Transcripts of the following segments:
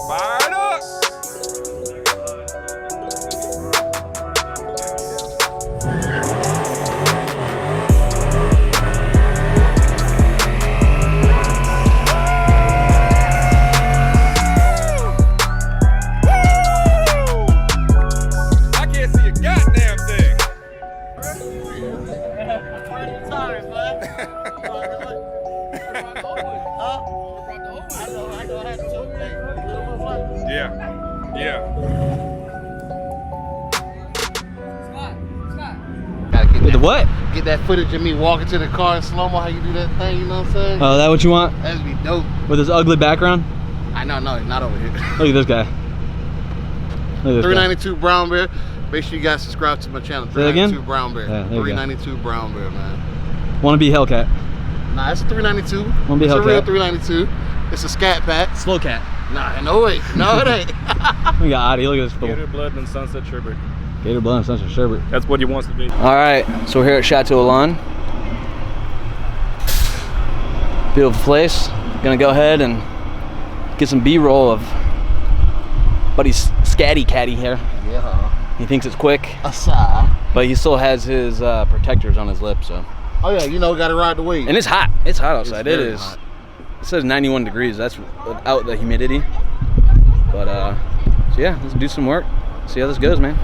Fired up! I can't see a goddamn thing. Yeah. Gotta get With the that, what? get that footage of me walking to the car in slow-mo, how you do that thing, you know what I'm saying? Oh, that what you want? That'd be dope. With this ugly background? I know, no, not over here. Look at this guy. Look at this 392 Brown Bear. Make sure you guys subscribe to my channel. 392 Brown Bear. Yeah, there you go. 392 Brown Bear, man. guy. Wanna be Hellcat. Nah, it's a 392. Wanna be It's a Hellcat. real 392. It's a ScatPack. Slow cat. Nah, no way. No, it ain't. We got Adi, look at this fool. Gator blood and sunset sherbet. Gator blood and sunset sherbet. That's what he wants to be. Alright, so we're here at Chateau Elan. Beautiful place. Gonna go ahead and get some B-roll of buddy's scatty catty here. Yeah. He thinks it's quick, Aside. but he still has his protectors on his lip, so. Oh yeah, you know, gotta ride the wave. And it's hot. It's hot outside. It very is. hot. It says 91 degrees. That's without the humidity. But so yeah, let's do some work. See how this goes, man.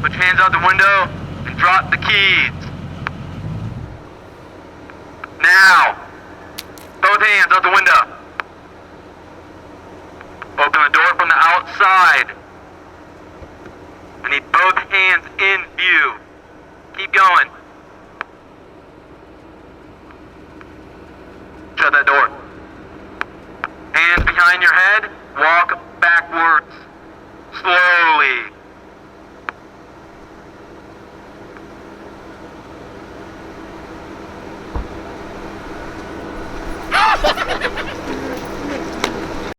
Put your hands out the window and drop the keys. Now, both hands out the window. Open the door from the outside. I need both hands in view. Keep going. Shut that door. Hands behind your head, walk backwards.